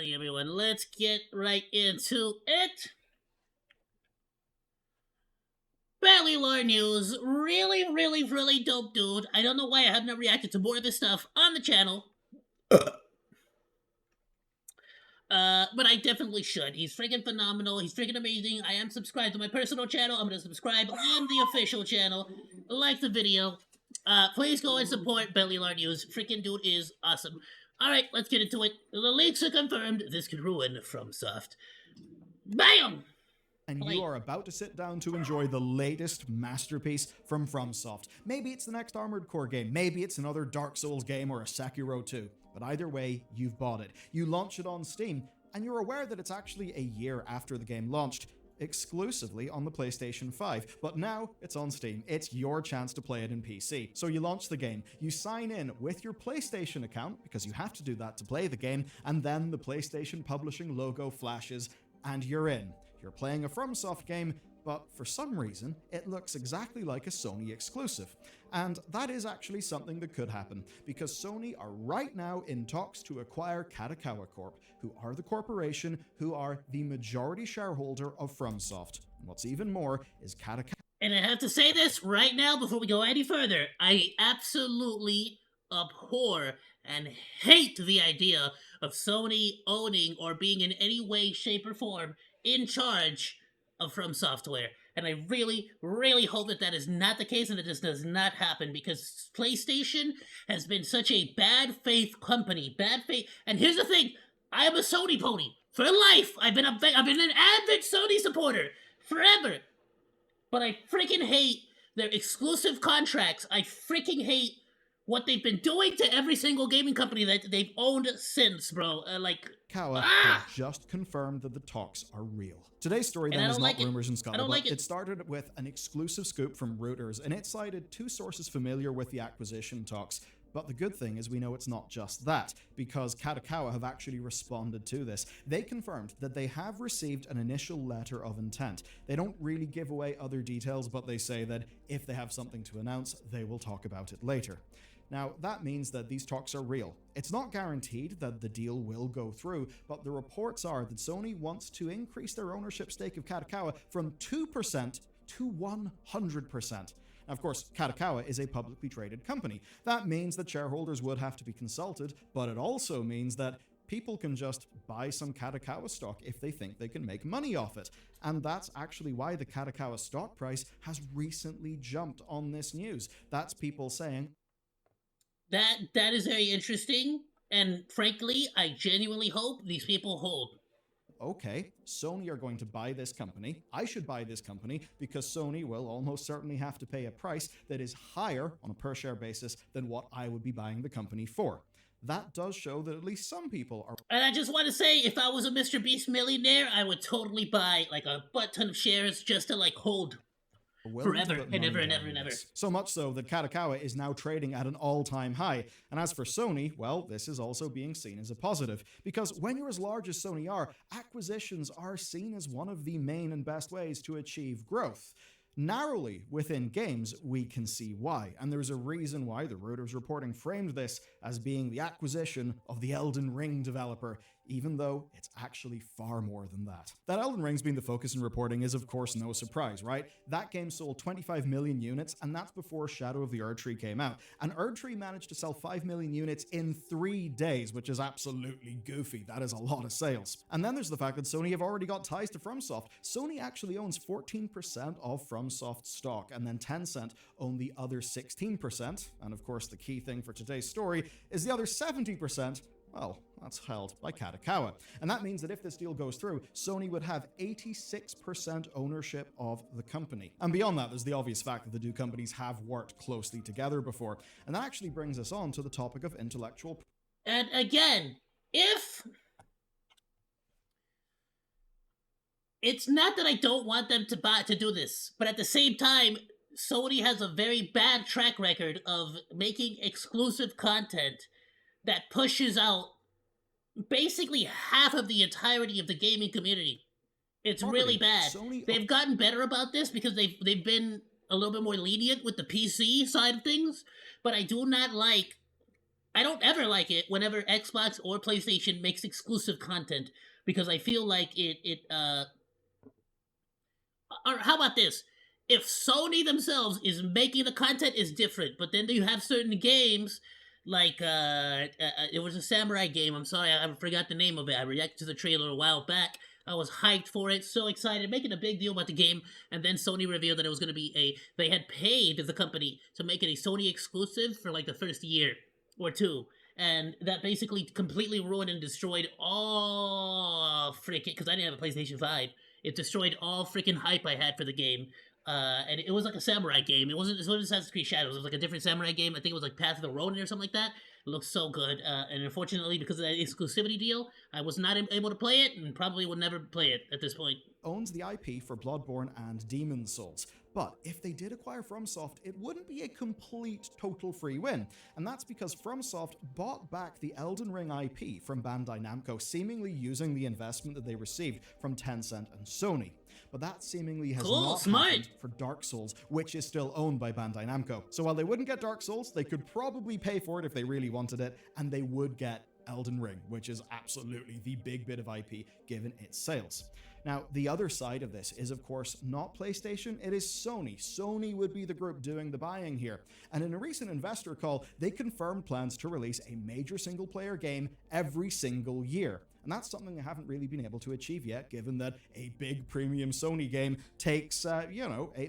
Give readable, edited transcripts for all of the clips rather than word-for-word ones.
Alrighty, everyone, let's get right into it. Bellular news. Really dope dude. I don't know why I have not reacted to more of his stuff on the channel. But I definitely should. He's freaking phenomenal. He's freaking amazing. I am subscribed to my personal channel. I'm gonna subscribe on the official channel. Like the video. Please go and support Bellular News. Freaking dude is awesome. Alright, let's get into it. The leaks are confirmed. This could ruin FromSoft. BAM! And you are about to sit down to enjoy the latest masterpiece from FromSoft. Maybe it's the next Armored Core game, maybe it's another Dark Souls game or a Sekiro 2. But either way, you've bought it. You launch it on Steam, and you're aware that it's actually a year after the game launched, exclusively on the PlayStation 5. But now it's on Steam. It's your chance to play it in PC. So you launch the game, you sign in with your PlayStation account, because you have to do that to play the game, and then the PlayStation Publishing logo flashes, and you're in. You're playing a FromSoft game, but for some reason, it looks exactly like a Sony exclusive. And that is actually something that could happen, because Sony are right now in talks to acquire Kadokawa Corp, who are the corporation who are the majority shareholder of FromSoft. And what's even more is Kadokawa... And I have to say this right now before we go any further. I absolutely abhor and hate the idea of Sony owning or being in any way, shape, or form in charge of From Software. And I really hope that that is not the case and that this does not happen, because PlayStation has been such a bad faith company. Bad faith. And here's the thing. I am a Sony pony. For life. I've been an avid Sony supporter. Forever. But I freaking hate their exclusive contracts. I freaking hate what they've been doing to every single gaming company that they've owned since, bro. Kawa have just confirmed that the talks are real. Today's story then is not rumors and scuttlebutt. It started with an exclusive scoop from Reuters, and it cited two sources familiar with the acquisition talks. But the good thing is we know it's not just that, because Kadokawa have actually responded to this. They confirmed that they have received an initial letter of intent. They don't really give away other details, but they say that if they have something to announce, they will talk about it later. Now, that means that these talks are real. It's not guaranteed that the deal will go through, but the reports are that Sony wants to increase their ownership stake of Kadokawa from 2% to 100%. Now, of course, Kadokawa is a publicly traded company. That means that shareholders would have to be consulted, but it also means that people can just buy some Kadokawa stock if they think they can make money off it. And that's actually why the Kadokawa stock price has recently jumped on this news. That's people saying, That is very interesting, and frankly, I genuinely hope these people hold. Okay, Sony are going to buy this company. I should buy this company because Sony will almost certainly have to pay a price that is higher on a per-share basis than what I would be buying the company for. That does show that at least some people are... And I just want to say, if I was a Mr. Beast millionaire, I would totally buy, like, a butt ton of shares just to, like, hold forever and ever and ever and ever. So much so that Kadokawa is now trading at an all-time high. And as for Sony, well, this is also being seen as a positive. Because when you're as large as Sony are, acquisitions are seen as one of the main and best ways to achieve growth. Narrowly within games, we can see why, and there's a reason why the Reuters reporting framed this as being the acquisition of the Elden Ring developer, even though it's actually far more than that. That Elden Ring's been the focus in reporting is of course no surprise, right? That game sold 25 million units, and that's before Shadow of the Erdtree came out. And Erdtree managed to sell 5 million units in 3 days, which is absolutely goofy. That is a lot of sales. And then there's the fact that Sony have already got ties to FromSoft. Sony actually owns 14% of FromSoft stock, and then Tencent own the other 16%. And of course, the key thing for today's story is the other 70%, well, that's held by Kadokawa. And that means that if this deal goes through, Sony would have 86% ownership of the company. And beyond that, there's the obvious fact that the two companies have worked closely together before. And that actually brings us on to the topic of intellectual... And again, if... It's not that I don't want them to do this, but at the same time, Sony has a very bad track record of making exclusive content that pushes out basically half of the entirety of the gaming community. It's really bad. They've gotten better about this because they've been a little bit more lenient with the PC side of things, but I do not like I don't ever like it whenever Xbox or PlayStation makes exclusive content because I feel like it. Or how about this? If Sony themselves is making the content is different, but then you have certain games like it was a samurai game. I'm sorry, I forgot the name of it. I reacted to the trailer a while back. I was hyped for it, so excited, making a big deal about the game, and then Sony revealed that it was going to be a. They had paid the company to make it a Sony exclusive for like the first year or two, and that basically completely ruined and destroyed all freaking. Because I didn't have a PlayStation 5, it destroyed all freaking hype I had for the game. And it was like a samurai game. It wasn't Assassin's Creed Shadows. It was like a different samurai game. I think it was like Path of the Ronin or something like that. It looks so good. And unfortunately, because of that exclusivity deal, I was not able to play it, and probably will never play it at this point. Owns the IP for Bloodborne and Demon's Souls. But if they did acquire FromSoft, it wouldn't be a complete total free win. And that's because FromSoft bought back the Elden Ring IP from Bandai Namco, seemingly using the investment that they received from Tencent and Sony. But that seemingly has not happened for Dark Souls, which is still owned by Bandai Namco. So while they wouldn't get Dark Souls, they could probably pay for it if they really wanted it, and they would get Elden Ring, which is absolutely the big bit of IP given its sales. Now, the other side of this is, of course, not PlayStation, it is Sony. Sony would be the group doing the buying here. And in a recent investor call, they confirmed plans to release a major single-player game every single year. And that's something they haven't really been able to achieve yet, given that a big premium Sony game takes, 8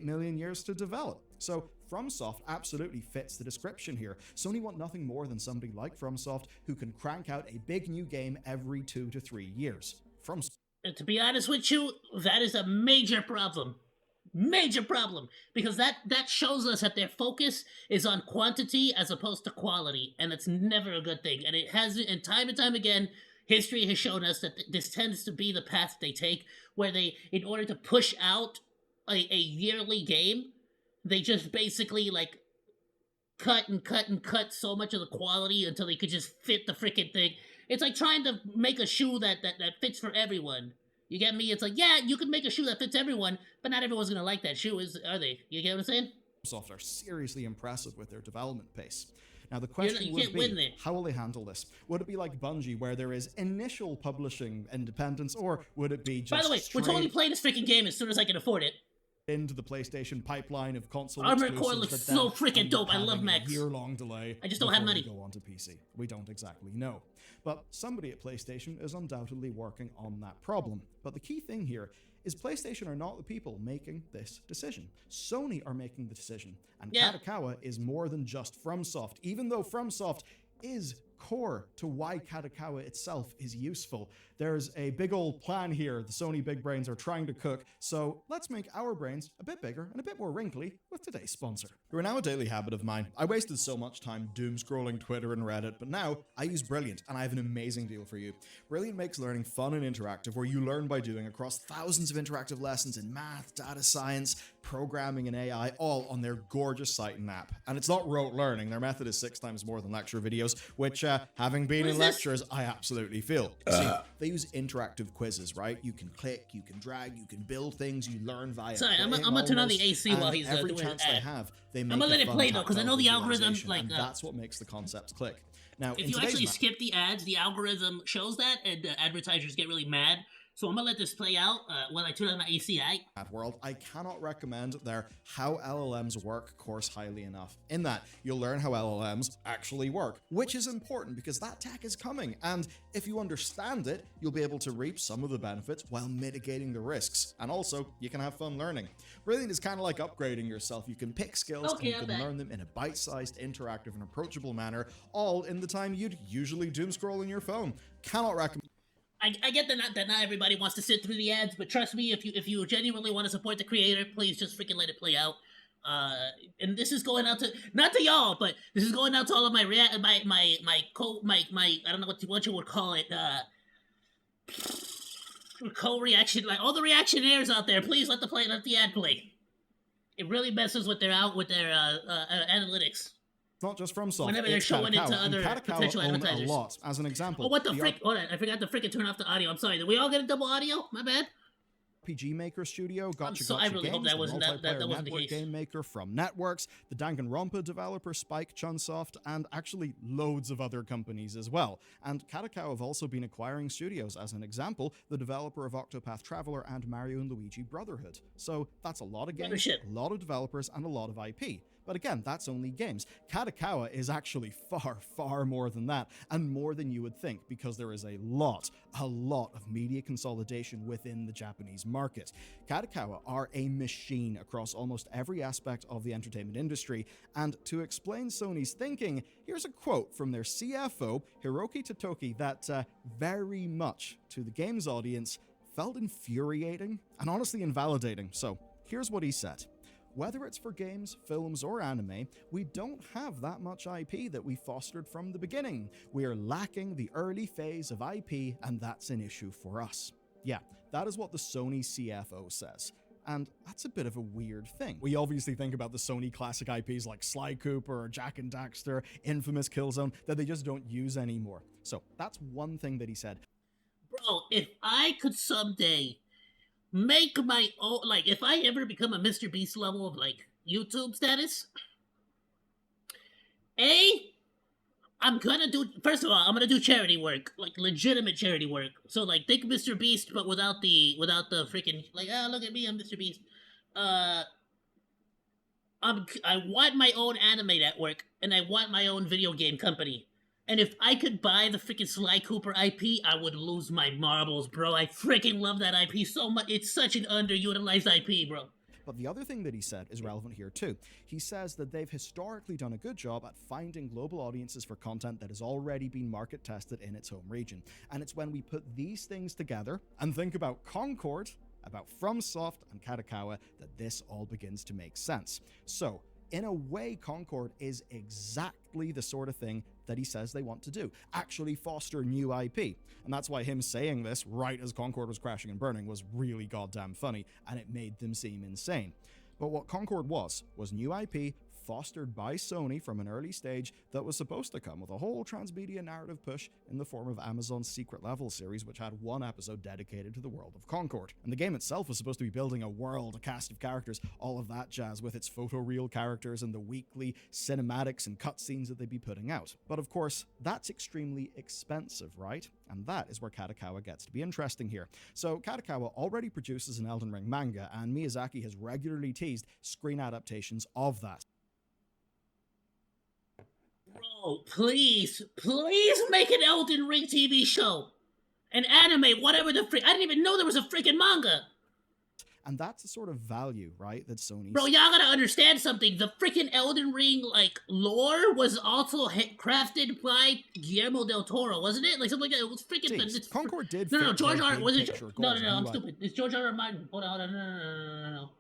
million years to develop. So FromSoft absolutely fits the description here. Sony want nothing more than somebody like FromSoft who can crank out a big new game every 2 to 3 years. And to be honest with you, that is a major problem. Major problem. Because that shows us that their focus is on quantity as opposed to quality. And it's never a good thing. And it has, and time again, history has shown us that this tends to be the path they take, where they, in order to push out a yearly game, they just basically like cut so much of the quality until they could just fit the freaking thing. It's like trying to make a shoe that fits for everyone. You get me? It's like, yeah, you can make a shoe that fits everyone, but not everyone's gonna like that shoe, are they? You get what I'm saying? FromSoft are seriously impressive with their development pace. Now the question would be, how will they handle this? Would it be like Bungie, where there is initial publishing independence, or would it be just By the way, we're totally playing this freaking game as soon as I can afford it. Into the PlayStation pipeline of console Armored Core looks so freaking dope. I love mechs. Year-long delay. I just don't have money. Go on to PC. We don't exactly know, but somebody at PlayStation is undoubtedly working on that problem. But the key thing here is PlayStation are not the people making this decision. Sony are making the decision, and Kadokawa is more than just FromSoft. Even though FromSoft is core to why Kadokawa itself is useful, there's a big old plan here the Sony big brains are trying to cook, so let's make our brains a bit bigger and a bit more wrinkly with today's sponsor. Who are now a daily habit of mine. I wasted so much time doom scrolling Twitter and Reddit, but now I use Brilliant, and I have an amazing deal for you. Brilliant makes learning fun and interactive, where you learn by doing across thousands of interactive lessons in math, data science, programming, and AI, all on their gorgeous site and app. And it's not rote learning. Their method is 6 times more than lecture videos, which, having been in lectures, I absolutely feel. See, they use interactive quizzes, right? You can click, you can drag, you can build things, you learn via. Sorry, I'm gonna turn on the AC while he's every doing chance they have, they make I'm gonna let it play though, because I know the algorithm that's what makes the concepts click. Now, if you actually skip the ads, the algorithm shows that, and advertisers get really mad. So I'm gonna let this play out while I turn on my AC. World, I cannot recommend their How LLMs Work course highly enough. In that, you'll learn how LLMs actually work, which is important because that tech is coming, and if you understand it, you'll be able to reap some of the benefits while mitigating the risks, and also, you can have fun learning. Brilliant is kind of like upgrading yourself. You can pick skills and you can learn them in a bite-sized, interactive, and approachable manner, all in the time you'd usually doom scroll in your phone. Cannot recommend. I get that not everybody wants to sit through the ads, but trust me, if you genuinely want to support the creator, please just freaking let it play out. And this is going out to not to y'all, but this is going out to all of my I don't know what you would call it, co-reaction, like all the reactionaires out there. Please let the ad play. It really messes with their analytics. Not just FromSoft. Whenever they're showing it to other potential advertisers. A lot. As an example. Oh, what the frick? Hold on, I forgot to freaking turn off the audio. I'm sorry. Did we all get a double audio? My bad. RPG Maker Studio, Gotcha I Gotcha really hope Games, that the wasn't multiplayer that wasn't the network case. game maker From Networks, the Danganronpa developer Spike Chunsoft, and actually loads of other companies as well. And Kadokawa have also been acquiring studios, as an example, the developer of Octopath Traveler and Mario and Luigi Brotherhood. So that's a lot of games, Shit. a lot of developers, and a lot of IP. But again, that's only games. Kadokawa is actually far, far more than that, and more than you would think, because there is a lot of media consolidation within the Japanese market. Kadokawa are a machine across almost every aspect of the entertainment industry, and to explain Sony's thinking, here's a quote from their CFO, Hiroki Totoki, that very much, to the games audience, felt infuriating and honestly invalidating. So here's what he said. Whether it's for games, films, or anime, we don't have that much IP that we fostered from the beginning. We are lacking the early phase of IP, and that's an issue for us. Yeah, that is what the Sony CFO says. And that's a bit of a weird thing. We obviously think about the Sony classic IPs like Sly Cooper or Jak and Daxter, infamous Killzone, that they just don't use anymore. So that's one thing that he said. Bro, if I could someday make my own, like, if I ever become a Mr. Beast level of, like, YouTube status, I'm gonna do, first of all, I'm gonna do charity work, like, legitimate charity work. So, like, think Mr. Beast, but without the freaking, like, oh, look at me, I'm Mr. Beast. I want my own anime network, and I want my own video game company. And if I could buy the freaking Sly Cooper IP, I would lose my marbles, bro. I freaking love that IP so much. It's such an underutilized IP, bro. But the other thing that he said is relevant here too. He says that they've historically done a good job at finding global audiences for content that has already been market tested in its home region. And it's when we put these things together and think about Concord, about FromSoft and Kadokawa, that this all begins to make sense. So, in a way, Concord is exactly the sort of thing that he says they want to do. Actually foster new IP. And that's why him saying this right as Concord was crashing and burning was really goddamn funny, and it made them seem insane. But what Concord was new IP fostered by Sony from an early stage that was supposed to come with a whole transmedia narrative push in the form of Amazon's Secret Level series, which had one episode dedicated to the world of Concord. And the game itself was supposed to be building a world, a cast of characters, all of that jazz with its photoreal characters and the weekly cinematics and cutscenes that they'd be putting out. But of course, that's extremely expensive, right? And that is where Kadokawa gets to be interesting here. So Kadokawa already produces an Elden Ring manga, and Miyazaki has regularly teased screen adaptations of that. Bro, please make an Elden Ring TV show. An anime, whatever the frick. I didn't even know there was a freaking manga. And that's the sort of value, right, that Sony's... Bro, y'all gotta understand something. The freaking Elden Ring, like, lore was also crafted by Guillermo del Toro, wasn't it? Like, something like that. It was freaking... Concord did No, George R. Was it... No, I'm stupid. It's George R. R. Martin. Hold on. No.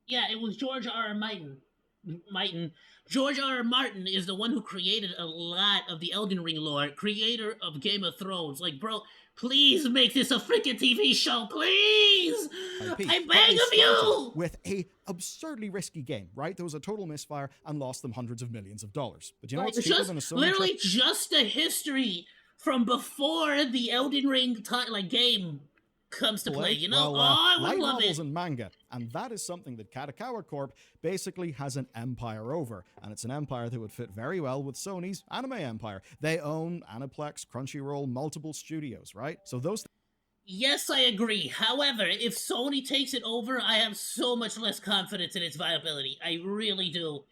Yeah, it was George R. R. Martin. George R. R. Martin is the one who created a lot of the Elden Ring lore, creator of Game of Thrones. Like, bro, please make this a freaking TV show, please! I beg of you! With a absurdly risky game, right? There was a total misfire and lost them hundreds of millions of dollars. But you know what's cheaper than a Sony literally just the history from before the Elden Ring game comes to play, you know? I would light love novels it. and manga, and that is something that Kadokawa Corp basically has an empire over, and it's an empire that would fit very well with Sony's anime empire. They own Aniplex, Crunchyroll, multiple studios, right? So those... Yes, I agree. However, if Sony takes it over, I have so much less confidence in its viability. I really do.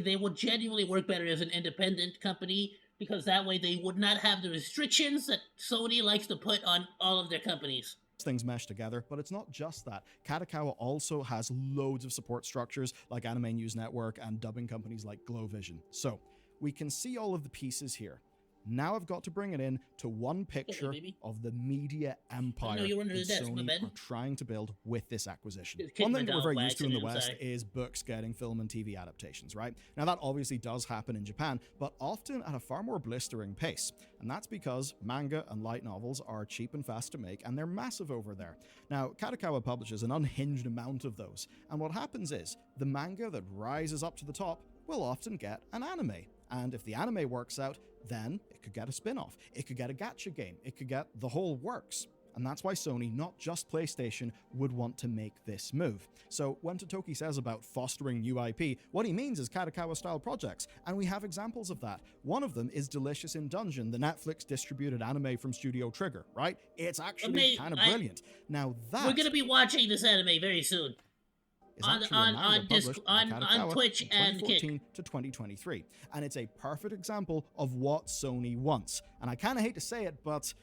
They would genuinely work better as an independent company, because that way they would not have the restrictions that Sony likes to put on all of their companies. Things mesh together, but it's not just that. Kadokawa also has loads of support structures like Anime News Network and dubbing companies like Glowvision. So we can see all of the pieces here. Now I've got to bring it in to one picture of the media empire that Sony are trying to build with this acquisition. One thing that we're very used to in the West is books getting film and TV adaptations, right? Now that obviously does happen in Japan, but often at a far more blistering pace. And that's because manga and light novels are cheap and fast to make, and they're massive over there. Now, Kadokawa publishes an unhinged amount of those, and what happens is the manga that rises up to the top will often get an anime. And if the anime works out, then it could get a spin-off, it could get a gacha game, it could get the whole works. And that's why Sony, not just PlayStation, would want to make this move. So when Totoki says about fostering new IP, what he means is Kadokawa-style projects, and we have examples of that. One of them is Delicious in Dungeon, the Netflix-distributed anime from Studio Trigger, right? It's actually kind of brilliant. Now that... We're going to be watching this anime very soon. On Twitch and Kick. 2014 to 2023, and it's a perfect example of what Sony wants. And I kind of hate to say it, but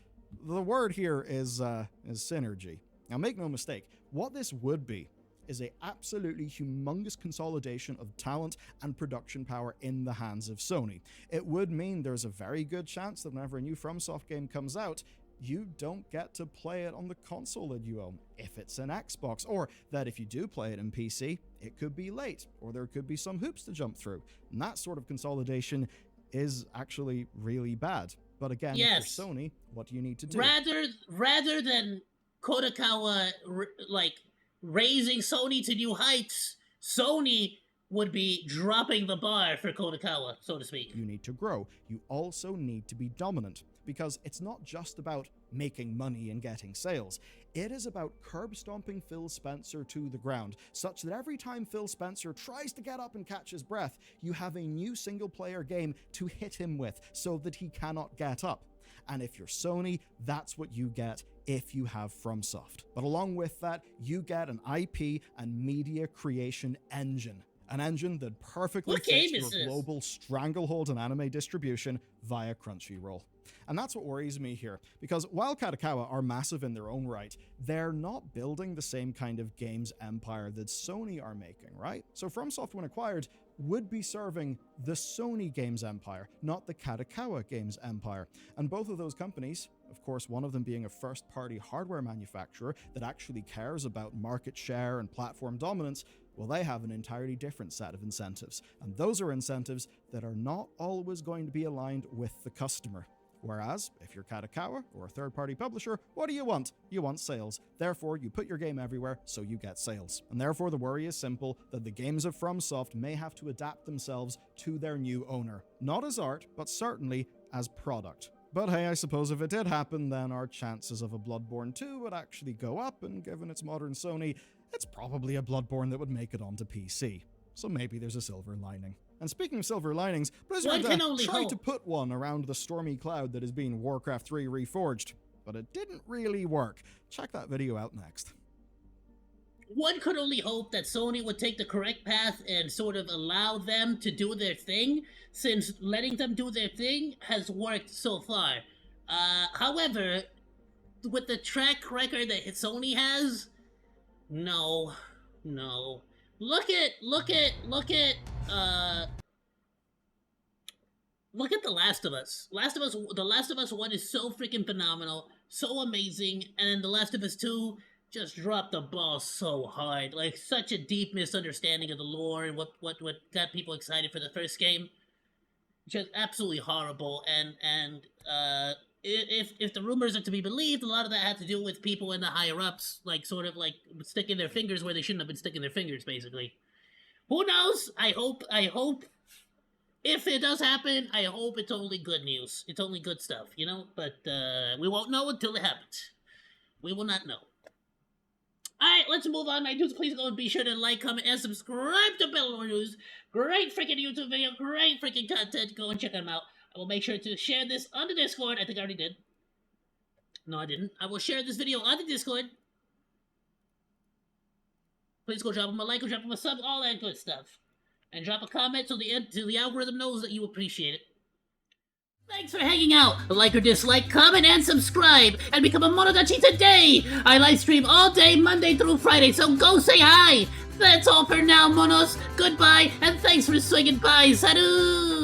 the word here is synergy. Now, make no mistake, what this would be is a absolutely humongous consolidation of talent and production power in the hands of Sony. It would mean there's a very good chance that whenever a new FromSoft game comes out, you don't get to play it on the console that you own if it's an Xbox, or that if you do play it in PC, it could be late, or there could be some hoops to jump through. And that sort of consolidation is actually really bad. But again, for Sony, what do you need to do? Rather than Kadokawa raising Sony to new heights, Sony would be dropping the bar for Kadokawa, so to speak. You need to grow. You also need to be dominant, because it's not just about making money and getting sales. It is about curb stomping Phil Spencer to the ground, such that every time Phil Spencer tries to get up and catch his breath, you have a new single-player game to hit him with so that he cannot get up. And if you're Sony, that's what you get if you have FromSoft. But along with that, you get an IP and media creation engine. An engine that perfectly fits your global stranglehold and anime distribution via Crunchyroll. And that's what worries me here, because while Kadokawa are massive in their own right, they're not building the same kind of games empire that Sony are making, right? So FromSoft, when acquired, would be serving the Sony games empire, not the Kadokawa games empire. And both of those companies, of course, one of them being a first-party hardware manufacturer that actually cares about market share and platform dominance, well, they have an entirely different set of incentives. And those are incentives that are not always going to be aligned with the customer. Whereas, if you're Kadokawa or a third-party publisher, what do you want? You want sales. Therefore, you put your game everywhere, so you get sales. And therefore, the worry is simple, that the games of FromSoft may have to adapt themselves to their new owner. Not as art, but certainly as product. But hey, I suppose if it did happen, then our chances of a Bloodborne 2 would actually go up, and given its modern Sony, it's probably a Bloodborne that would make it onto PC. So maybe there's a silver lining. And speaking of silver linings, Blizzard tried to put one around the stormy cloud that is being Warcraft 3 reforged, but it didn't really work. Check that video out next. One could only hope that Sony would take the correct path and sort of allow them to do their thing, since letting them do their thing has worked so far. However, with the track record that Sony has, no. Look at The Last of Us. The Last of Us 1 is so freaking phenomenal, so amazing, and then The Last of Us 2 just dropped the ball so hard. Like, such a deep misunderstanding of the lore and what got people excited for the first game. Just absolutely horrible, and if the rumors are to be believed, a lot of that had to do with people in the higher-ups, like, sort of, like, sticking their fingers where they shouldn't have been sticking their fingers, basically. Who knows? I hope, if it does happen, I hope it's only good news. It's only good stuff, you know? But, we won't know until it happens. We will not know. Alright, let's move on, my dudes. Please go and be sure to like, comment, and subscribe to Bellular News. Great freaking YouTube video, great freaking content. Go and check them out. I will make sure to share this on the Discord. I think I already did. No, I didn't. I will share this video on the Discord. Please go drop them a like, go drop them a sub, all that good stuff. And drop a comment so the algorithm knows that you appreciate it. Thanks for hanging out. Like or dislike, comment, and subscribe. And become a Monodachi today. I live stream all day, Monday through Friday, so go say hi. That's all for now, Monos. Goodbye, and thanks for swinging by. Salut!